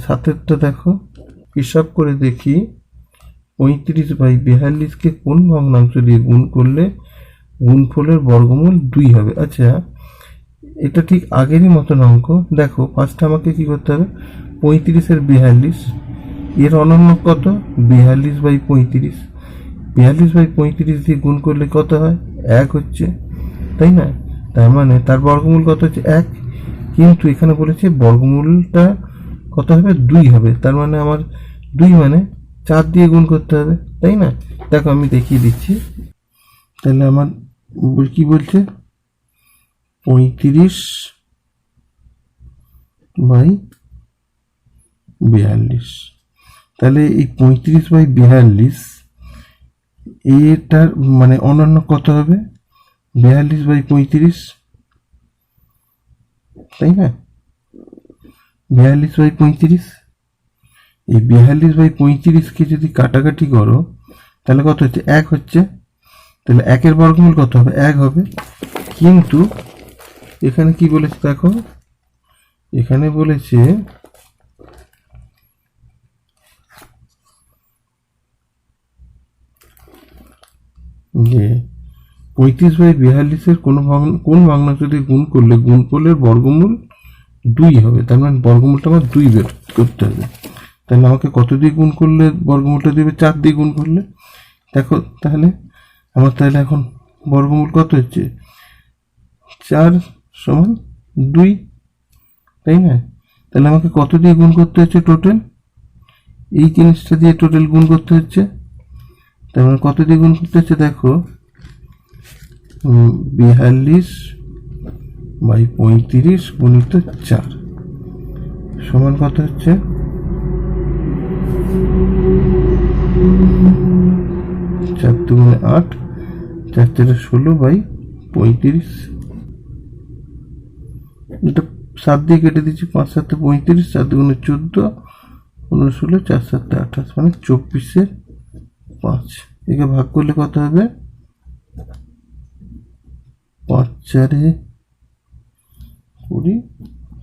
সাতেরটা দেখো, হিসাব করে দেখি 35/42-কে কোন ভগ্নাংশ দিয়ে গুণ করলে গুণফলের বর্গমূল 2 হবে। আচ্ছা, এটা ঠিক আগেরই মতন অঙ্ক। দেখো ফার্স্টে আমাকে কি করতে হবে, 35-এর 42, এর অনন্য কত, 42/35, 42/35 দিয়ে গুণ করলে কত হয়, 1 হচ্ছে, তাই না? তার মানে তার বর্গমূল কত হচ্ছে, 1। কিন্তু এখানে বলেছে বর্গমূলটা কত হবে, 2 হবে। তার মানে আমার 2 মানে 4 দিয়ে গুণ করতে হবে, তাই না? দেখো আমি দেখিয়ে দিচ্ছি। তাহলে আমার কি বলছে, 35/42। তাহলে এই 35/42 এটার মানে অনন্য কত হবে, 42/35, তাই না? 42/35, এই 42/35-কে যদি কাটাকাটি করো তাহলে কত হচ্ছে, 1 হচ্ছে। তাহলে 1-এর বর্গমূল কত হবে, 1 হবে। কিন্তু এখানে কি বলেছে দেখো, এখানে বলেছে যে 35/42-এর কোন ভগ্নাংশ দিয়ে গুণ করলে গুণফলের বর্গমূল 2 হবে। তার মানে বর্গমূলটা আমার 2 বের করতে হবে। তাহলে আমাকে কত দিয়ে গুণ করলে বর্গমূলটা দেবে, 4 দিয়ে গুণ করলে। দেখো তাহলে আমার তাহলে এখন বর্গমূল কত হচ্ছে, 4 সমান 2, তাই না? তাহলে আমাকে কত দিয়ে গুণ করতে হচ্ছে, টোটাল এই জিনিসটা দিয়ে টোটাল গুণ করতে হচ্ছে। তার মানে কত দিয়ে গুণ করতে হচ্ছে, দেখো 42/35 গুণিত 4 সমান কত হচ্ছে, 4 দুগুণে 8, 4 4 16/35। এটা 7 দিয়ে কেটে দিচ্ছি, 5 7 35, 4 দুগুণে 14, 15 16, 4 7 28, মানে 24/5। একে ভাগ করলে কত হবে, 5 4 20,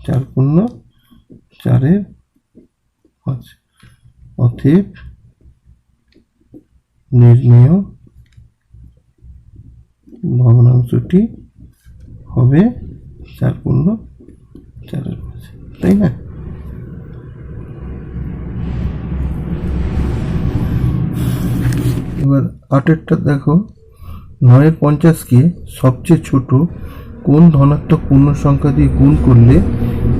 4 15, 4 5। অতএব নির্ণেয় ভগ্নাংশটি হবে 4 15 4 5, তাই না? এবার 8-এরটা দেখো, 9/50-কে সবচেয়ে ছোট কোন ধনাত্মক পূর্ণ সংখ্যা দিয়ে গুণ করলে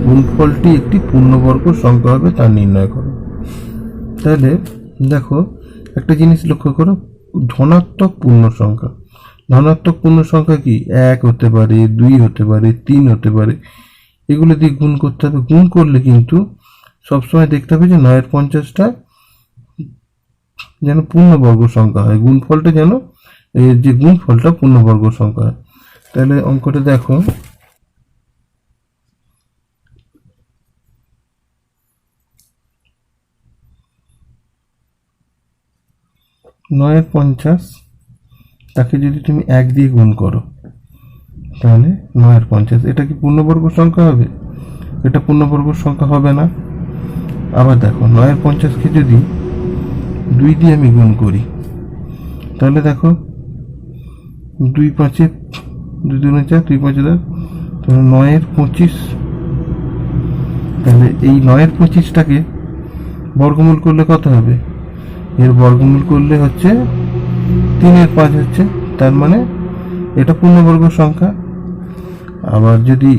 গুণফলটি একটি পূর্ণবর্গ সংখ্যা হবে তা নির্ণয় করো। তাহলে দেখো একটা জিনিস লক্ষ্য করো, ধনাত্মক পূর্ণ সংখ্যা, ধনাত্মক পূর্ণ সংখ্যা কি 1 হতে পারে, 2 হতে পারে, 3 হতে পারে, এগুলো দিয়ে গুণ করতে হবে। গুণ করলে কিন্তু সবসময় দেখতে হবে যে 9/50টা যেন পূর্ণবর্গ সংখ্যা হয়, গুণফলটা যেন এর যে গুণফলটা পূর্ণবর্গ সংখ্যা হয়। তাহলে অঙ্কটা দেখো, 9/50 তাকে যদি তুমি 1 দিয়ে গুণ করো তাহলে 9/50, এটা কি পূর্ণবর্গ সংখ্যা হবে? এটা পূর্ণবর্গ সংখ্যা হবে না। আবার দেখো 9/50-কে যদি 2 দিয়ে আমি গুণ করি তাহলে দেখো 2 5 2 2 4, 2 5 10, তাহলে 9/25। তাহলে এই 9/25টাকে বর্গমূল করলে কত হবে, এর বর্গমূল করলে হচ্ছে 3/5 হচ্ছে। তার মানে এটা পূর্ণবর্গ সংখ্যা। আবার যদি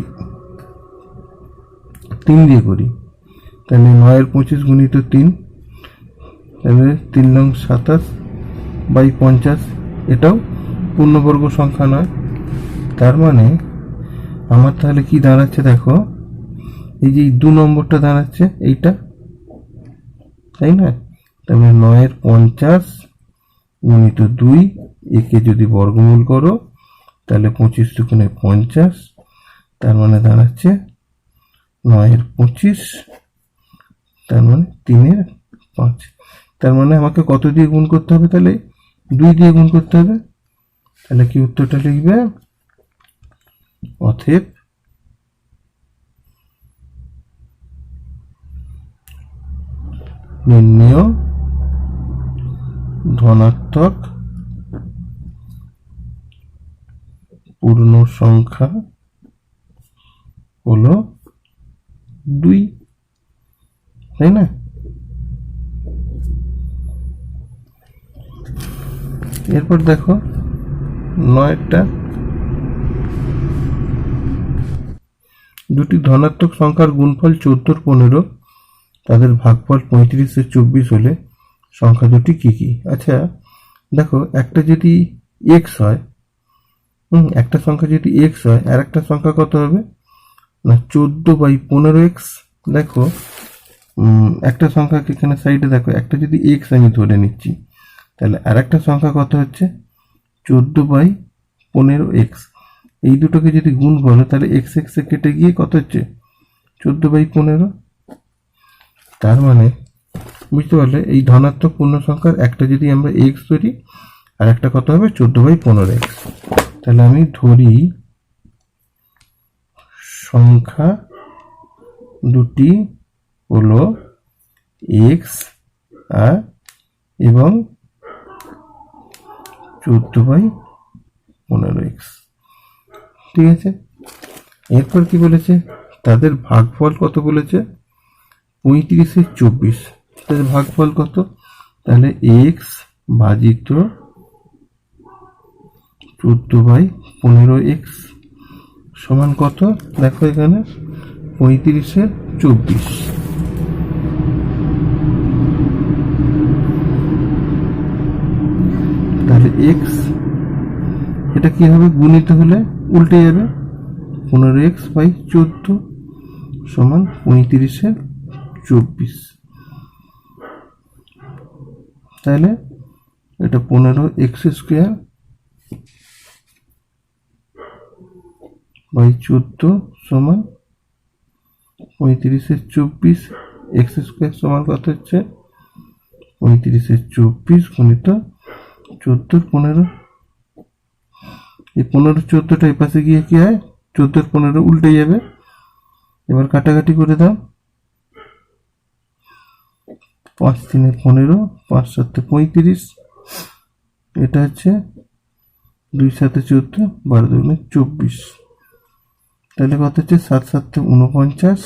3 দিয়ে করি তাহলে 9/25 গুণিত 3, তাহলে 3 নং 27/50, এটাও পূর্ণবর্গ সংখ্যা নয়। তার মানে আমার তাহলে কি দাঁড়াচ্ছে দেখো, এই যে 2 নম্বরটা দাঁড়াচ্ছে এইটা, তাই না? তাহলে 9/50 গুণিত 2, একে যদি বর্গমূল করো তাহলে 25 দুগুণে 50, তার মানে দাঁড়াচ্ছে 9/25, তার মানে 3/5। তার মানে আমাকে কত দিয়ে গুণ করতে হবে, তাহলে 2 দিয়ে গুণ করতে হবে। তাহলে কি উত্তরটা লিখবে, অতএব নির্ণেয় ধনাত্মক পূর্ণ সংখ্যা হলো 2, তাই না? এরপর দেখো 9টা, দুটি ধনাত্মক সংখ্যার গুণফল 14 15, তাদের ভাগফল 35 এর 24 হলে সংখ্যা দুটি কি কি? আচ্ছা দেখো, একটা যদি এক্স হয়, একটা সংখ্যা যদি এক্স হয়, আর একটা সংখ্যা কত হবে না 14/15x। দেখো একটা সংখ্যাকে এখানে সাইডে দেখো, একটা যদি এক্স আমি ধরে নিচ্ছি, তাহলে আর একটা সংখ্যা কত হচ্ছে 14/15x। এই দুটোকে যদি গুণ করো তাহলে এক্স এক্স এ কেটে গিয়ে কত হচ্ছে 14/15। তার মানে বুঝতে পারলে এই ধনাত্মক পূর্ণ সংখ্যার একটা যদি আমরা এক্স ধরি, আর একটা কত হবে 14/15x। তাহলে আমি ধরি সংখ্যা দুটি হলো এক্স এবং 14/15x। ঠিক আছে, এরপর কি বলেছে, তাদের ভাগফল কত বলেছে 35 এর 24। তাদের ভাগফল কত, তাহলে এক্স ভাজিত 14/15x সমান কত, দেখো এখানে 35 এর 24। তাহলে এক্স এটা কি হবে, গুণিত হলে উল্টে যাবে, 15x/14 সমান 35 এর 24। তাহলে এটা 15x²/14 সমান 35 এর 24। x² সমান কত হচ্ছে 35 এর 24 গুণিত 14 15। এই 15 14টা এই পাশে গিয়ে কি হয় 14 15 উল্টে যাবে। এবার কাটাকাটি করে দাও, 5 3 15, 5 7 35, এটা হচ্ছে 2 7 14, 12 2 24। তাহলে কত হচ্ছে 7 7 49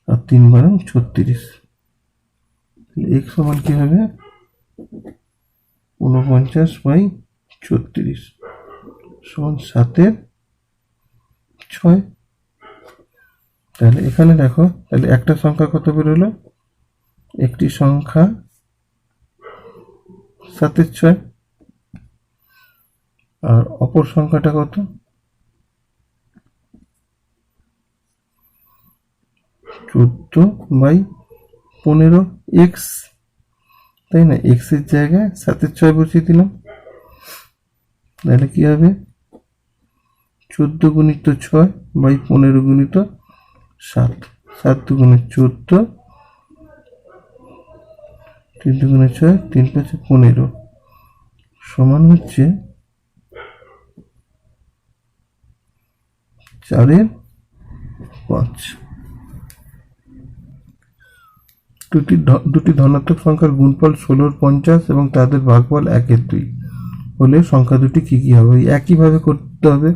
আর 3 12 36। x সমান কি হবে 49/36 সমান 7 এর 6। তাহলে এখানে দেখো, তাহলে একটা সংখ্যা কত বেরোলো, একটি সংখ্যা 7 এর 6, আর অপর সংখ্যাটা কত 14/15x, তাই না? x এর জায়গায় 7 এর 6 বসিয়ে দিলাম। তাহলে কি হবে 14 গুণিত 6/15 গুণিত 7, 7 দুগুণে 14, 3 দুগুণে 6, 3 5 15 সমান হচ্ছে 4 এর 5। দুটি ধনাত্মক সংখ্যার গুণফল 16 এর 50 এবং তাদের ভাগফল 1 এর 2 হলে সংখ্যা দুটি কি কি হবে? একইভাবে করতে হবে,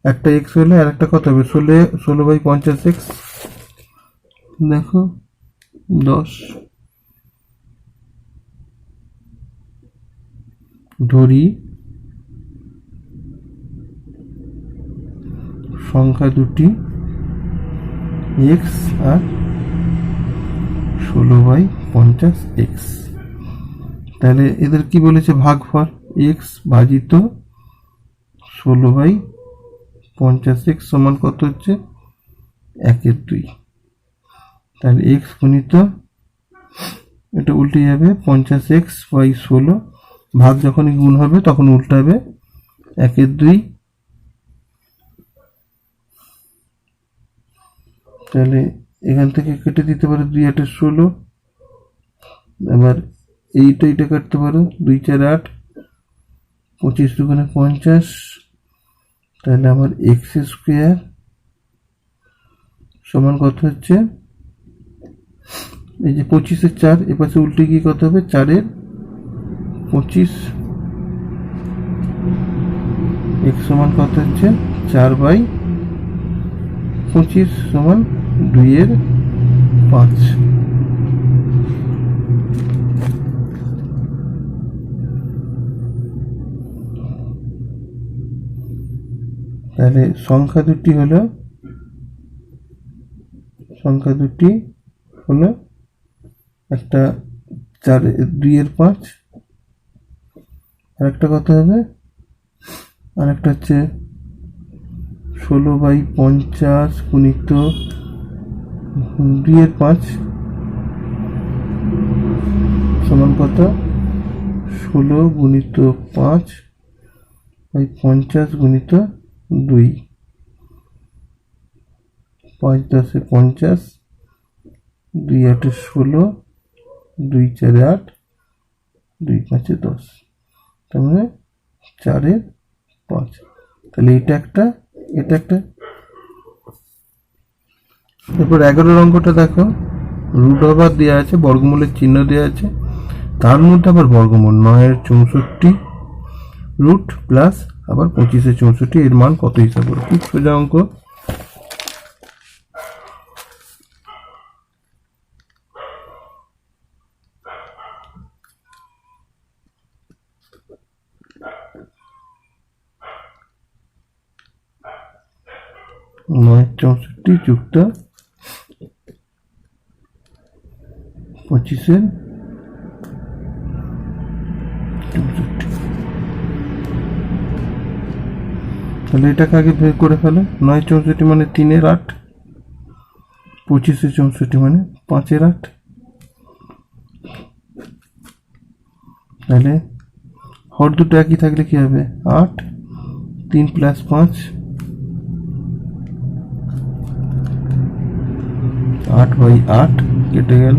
একটা এক্স হলে আর একটা কত হবে 16/50x। দেখো 10, ধরি সংখ্যা দুটি এক্স আর 16/50x। তাহলে এদের কি বলেছে ভাগফল, এক্স ভাজিত 16/50x সমান কত হচ্ছে 1 এর 2। তাহলে এক্স গুণিত এটা উল্টে যাবে 50x/16, ভাগ যখনই গুণ হবে তখন উল্টাবে 1 এর 2। তাহলে এখান থেকে কেটে দিতে পারো 2 8 16, এবার এইটা কাটতে পারো 2 4 8, 25 দুগুণে 50। তাহলে আমার x² সমান কত হচ্ছে এই যে 25-এর 4 এপাশে উল্টে গিয়ে কত হবে, 4-এর 25, x সমান কত হচ্ছে 4/25 সমান 2-এর 5। তাহলে সংখ্যা দুটি হলো একটা 2-এর 5, আর একটা কত হবে, আর একটা হচ্ছে 16/50 গুণিত 2-এর 5 সমান কত, 16 গুণিত 5/50 গুণিত 2, 5 × 10 = 50, 2 × 8 = 16, 2 × 4 = 8, 2 × 5 = 10, তার মানে 4-এর 5। তাহলে এটা একটা। এরপর 11 অঙ্কটা দেখো, রুট ওভার দেওয়া আছে, বর্গমূলের চিহ্ন দেওয়া আছে, তার মধ্যে আবার বর্গমূল 9-এর 64 রুট প্লাস আবার 25-এর 64, এর মান কত হিসাব করো। খুব সোজা অঙ্ক। নয় 64 যুক্ত 25-এর 64। তাহলে এটাকে আগে বের করে ফেলো। 9 64 মানে 3-এর 8, 25-এর 64 মানে 5-এর 8। তাহলে হর দুটো একই থাকলে কি হবে, 8, 3 + 5, 8/8 কেটে গেল,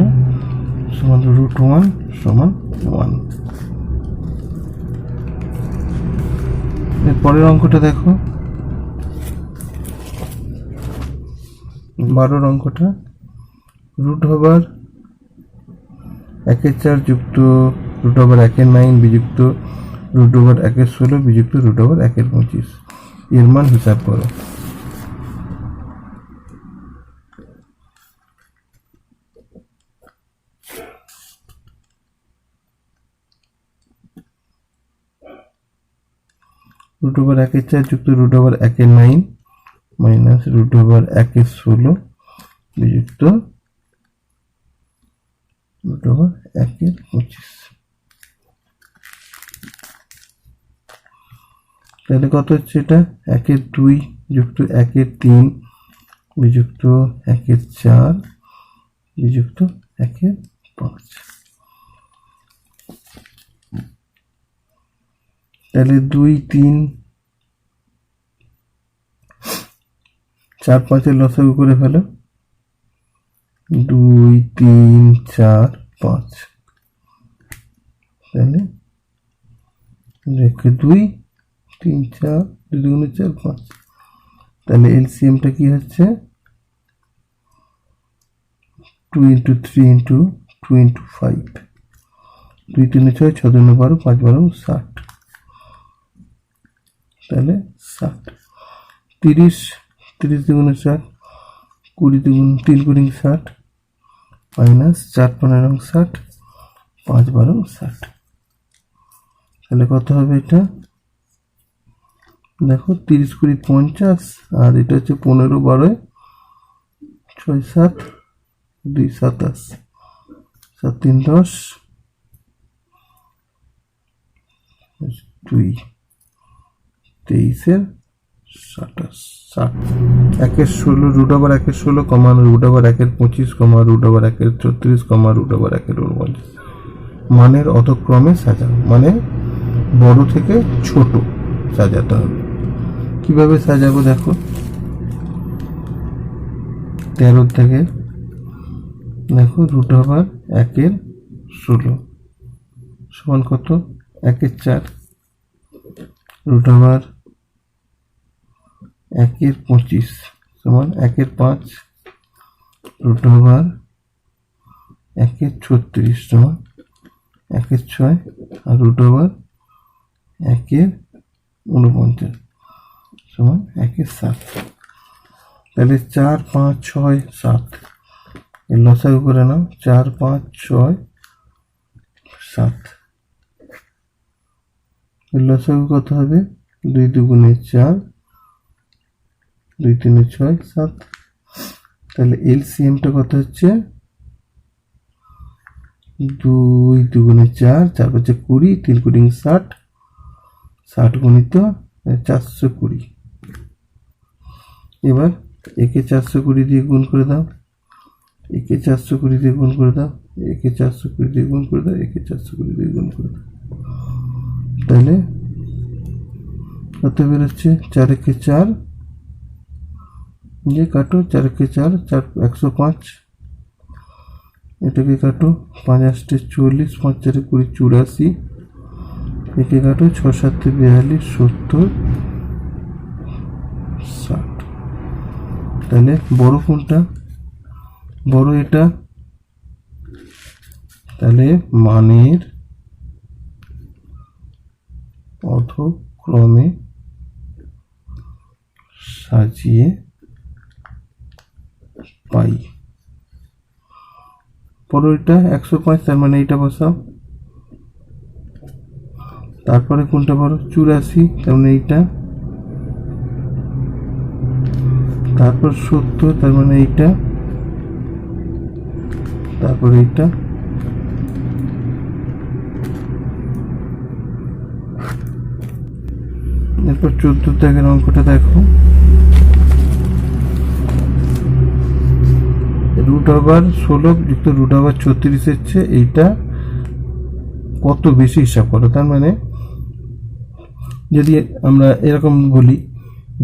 সমান √1 সমান 1। এরপরের অঙ্কটা দেখো, 12 অঙ্কটা, রুট ওভার 1-এর 4 যুক্ত রুট ওভার 1-এর 9 বিযুক্ত রুট ওভার 1-এর 16 বিযুক্ত রুট ওভার 1-এর 25, এর মান হিসাব করো। রুট ওভার 1-এর 4 যুক্ত রুট ওভার 1-এর 9 মাইনাস রুট ওভার 1-এর 16 বিযুক্ত রুট ওভার 1-এর 25। তাহলে কত হচ্ছে এটা, 1-এর 2 যুক্ত 1-এর 3 বিযুক্ত 1-এর 4 বিযুক্ত 1-এর 5। তাহলে 2, 3, 4, 5-এর লসাগু করে ফেলো, 2, 3, 4, 5। তাহলে 2, 3, 4, 2 × 4 = 5। তাহলে এলসিএমটা কি হচ্ছে, 2 × 3 × 2 × 5, 2 × 3 = 6, 6 × 2 = 12, 5 × 12 = 60। তাহলে 60, 30, 30 × 4, 20 × 3 × 60 মাইনাস 4 × 15 = 60, 5 × 12 = 60। তাহলে কত হবে এটা, দেখো 30 × 20 = 50, আর এটা হচ্ছে 15 × 12, 6, 7, 2 = 27, 7, 3, 10, 2, 23-এর 27, 60। 1-এর 16 রুট ওভার 1-এর 16 কমা রুট ওভার 1-এর 25 কমা রুট ওভার 1-এর 34 কমা রুট ওভার 1-এর 49 মানের অতক্রমে সাজাও, মানে বড় থেকে ছোট সাজাতে হবে। কিভাবে সাজাবো দেখো, 13 থেকে দেখো রুট ওভার 1-এর 16 সমান কত, 1-এর 4 রুট ওভার 1-এর 25 সমান 1-এর 5 রুট ওভার 1 36 সমান 1 6 আর রুট ওভার 1 49 সমান 1 7। তাহলে 4 5 6 7 এর লসাগু করে নাও। 4 5 6 7 এর লসাগু কত হবে? 2 দুগুণে 4, 2 3 6 7। তাহলে এলসিএমটা কত হচ্ছে? 2 দুগুণে 4, 4 5 20, 3 কুড়ি 60, 60 গুণিত 420। এবার একে 420 দিয়ে গুণ করে দাও, একে 420 দিয়ে গুণ করে দাও, একে 420 দিয়ে গুণ করে দাও, একে 420 দিয়ে গুণ করে দাও। তাহলে কত বেরোচ্ছে? 4 একে 4, ये काटो 4 के 4, 4 105, এটাকে কাটো 5 8 40, 5 4 20 84, একে কাটো 6 7 42 70 60। তাহলে বড় কোনটা? বড় এটা। তাহলে মানের অধক্রমে সাজিয়ে পাই। বড় এটা 105, তার মানে এইটা বসাও। তারপরে কোনটা বড়? 84, তার মানে এইটা। তারপর 70, তার মানে এইটা। তারপর এইটা। এরপর 14 দাগের অঙ্কটা দেখো। রুট ওভার 16 যুক্ত রুট ওভার 36 এর চেয়ে এইটা কত বেশি হিসাব করো। তার মানে যদি আমরা এরকম বলি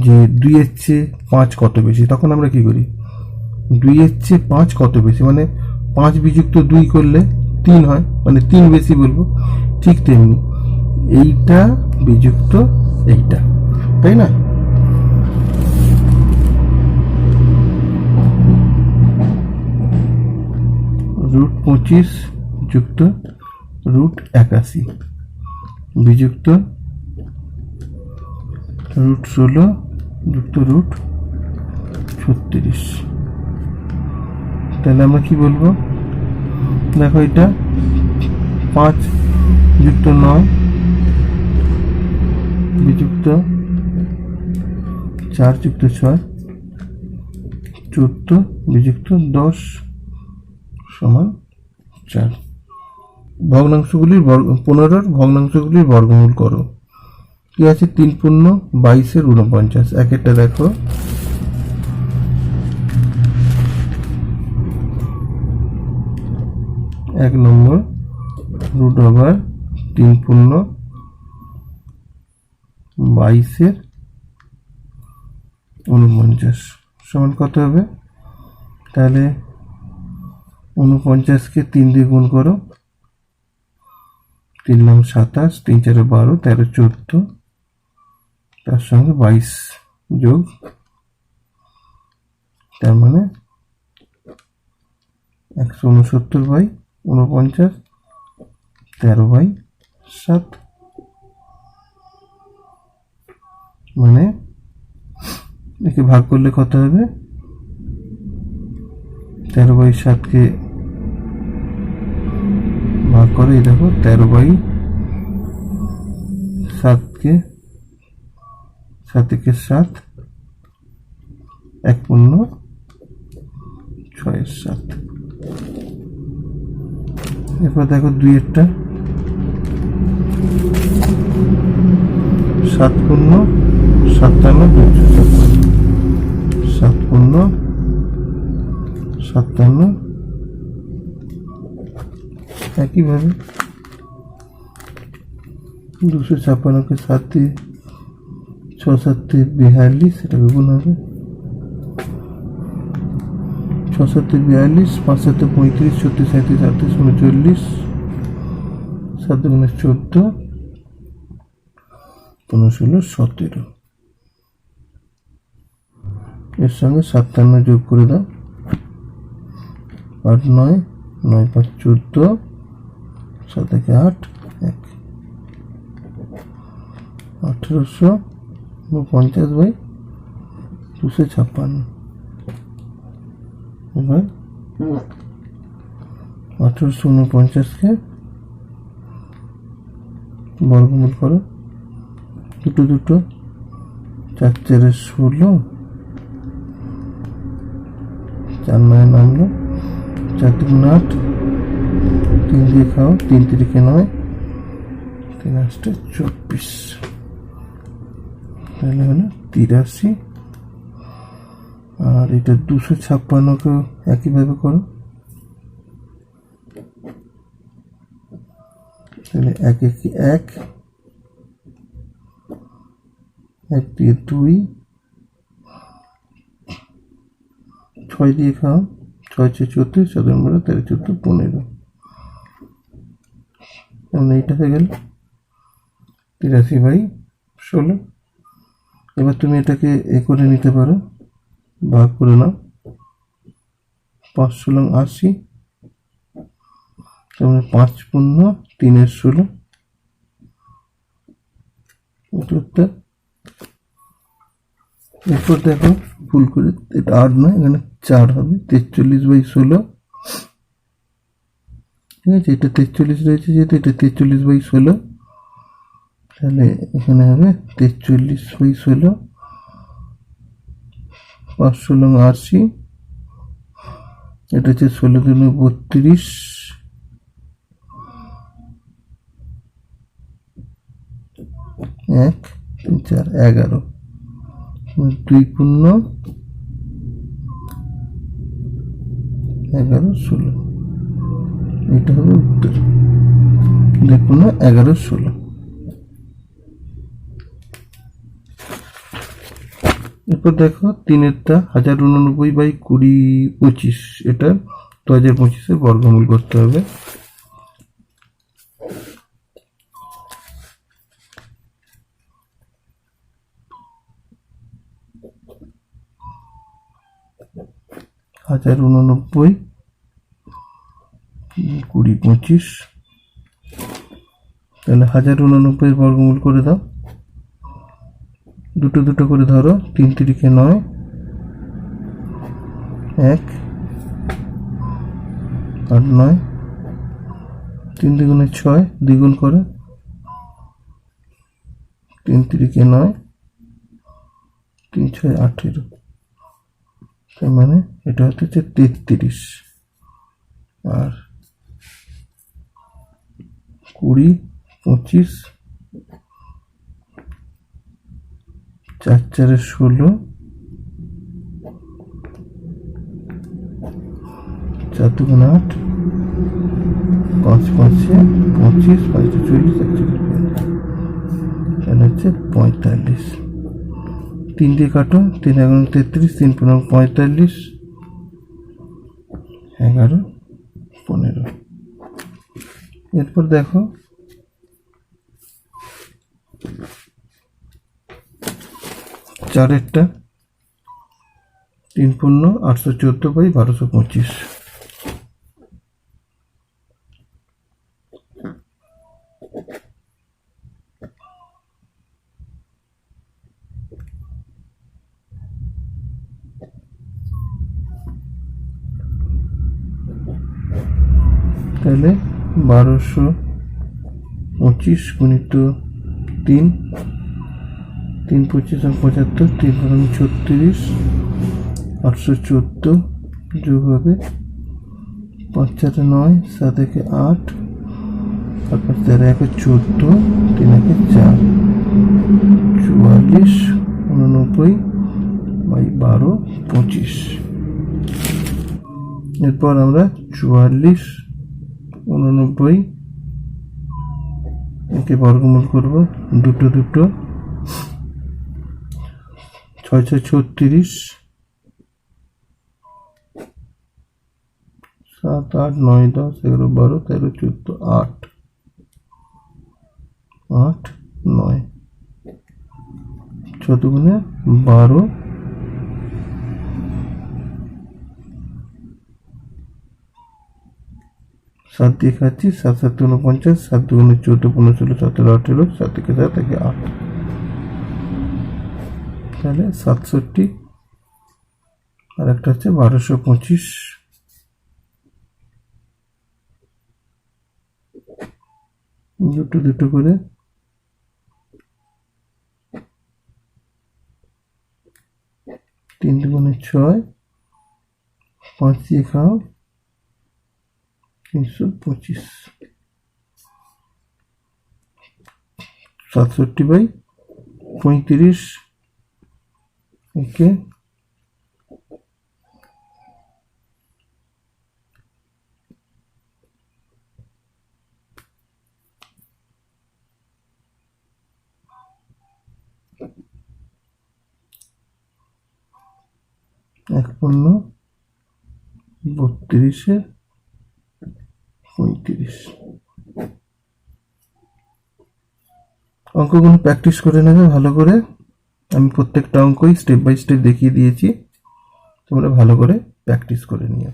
যে 2 এর চেয়ে 5 কত বেশি, তখন আমরা কি করি? 2 এর চেয়ে 5 কত বেশি, মানে 5 বিযুক্ত 2 করলে 3 হয়, মানে 3 বেশি বলবো। ঠিক তেমনি এইটা বিযুক্ত এইটা, তাই না? রুট 25 যুক্ত রুট 81 বিযুক্ত রুট 16 যুক্ত রুট 36। তাহলে আমরা কি বলবো? দেখো এটা 5 যুক্ত 9 বিযুক্ত 4 যুক্ত 6, 14 বিযুক্ত 10 সমান 4। ভগ্নাংশগুলির 15 ভগ্নাংশগুলির বর্গমূল করো। কি আছে? 3 পূর্ণ 22 49। এক একটা দেখো। এক নম্বর রুট ওভার 3 পূর্ণ 22 49 সমান কত হবে? তাহলে 49কে 3 দিয়ে গুণ করো। 3 9 27, 3 4 12, 13 14, তার সঙ্গে 22 যোগ, তার মানে 169/49, 13/7। মানে একে ভাগ করলে কত হবে? 13/7কে ভাগ করে এই দেখো 13/7কে 7 × 7, 1 পূর্ণ 6 7। এরপর দেখো 2 এরটা 7 পূর্ণ 57 257, 7 পূর্ণ 57। একইভাবে 256কে 7 দিয়ে 6 7 42, সেটাকে গুণ হবে 6 7 42, 5 7 35, 36 37 38 39, 7 গুণে 14, 15 16 17। এর সঙ্গে 57 যোগ করে দাও, 8 9 9 5 14, 7 1 8, 1 1850 বাই 256। এবার 1849কে বর্গমূল করো, দুটো দুটো, 4 4 16, 4 9 নামলো, 4 2 8, 3 দিয়ে খাও, 3 3 9, 3 8 24, তাহলে হলো 83। আর এটা 256কে একইভাবে করো, তাহলে 1 1 1, 1 দিয়ে 2, 6 দিয়ে খাও, 6 6 34, 7 13 14 15, এমন এইটা হয়ে গেল 83 বাই 16। এবার তুমি এটাকে এ করে নিতে পারো, ভাগ করে নাও, 5 16 80, তারপরে 5 পূর্ণ 3 16, উত্তর। এরপর দেখো ভুল করে, এটা 8 নয়, এখানে 4 হবে, 43 বাই 16। ঠিক আছে, এটা 43 রয়েছে যেহেতু, এটা 43 বাই 16, তাহলে এখানে হবে 43 বাই 16, 5 16 80, এটা হচ্ছে 16 দুগুণে 32, 1 3 4 11, 2 পূর্ণ 11 16, এটা হবে উত্তর। 2 পূর্ণ 11 16। এরপর দেখো 3-এরটা 1089 বাই 20 25, এটা 2025 বর্গমূল করতে হবে। হাজার 89 20 25, তাহলে 1089 বর্গমূল করে দাও, দুটো দুটো করে ধরো, 3 3 9, 1 8 9, 3 2 6, দ্বিগুণ করে, 3 3 9, 3 6 18, তার মানে এটা হচ্ছে 33। আর 20 25, 4 4 16, 4 2 8, 5 5 25, 5 40, তাহলে হচ্ছে 45। 3 দিয়ে কাটো, 3 11 33, 3 15 45, 11 15। এরপর দেখো 4-এরটা 3 পূর্ণ 814 বাই 1225, তাহলে 1225 গুণিত 3, 3 25 75, 3 36, 814 যোগ হবে 5 4 9, 7 1 8, 8 5 13 1 14, 3 1 4, 44 89 বাই 12 25। এরপর আমরা 44 89 একে বর্গমূল করব, দুটো দুটো, 6 6 36, 7 8 9 10 11 12 13 14 8, 8 9, 6 দুগুণে 12, 8 সাত দিয়ে খাচ্ছি, 7 7 49, 7 2 14, 15 16 17 18, 7 থেকে 7 থেকে 8, তাহলে 67, আর একটা হচ্ছে 1225। দুটো দুটো করে 3 2 6, 5 দিয়ে খাও 325, 67/35 একে 1/32/35। অঙ্কগুলো প্র্যাকটিস করে নেবে ভালো করে। আমি প্রত্যেকটা অঙ্কই স্টেপ বাই স্টেপ দেখিয়ে দিয়েছি, তোমরা ভালো করে প্র্যাকটিস করে নিও।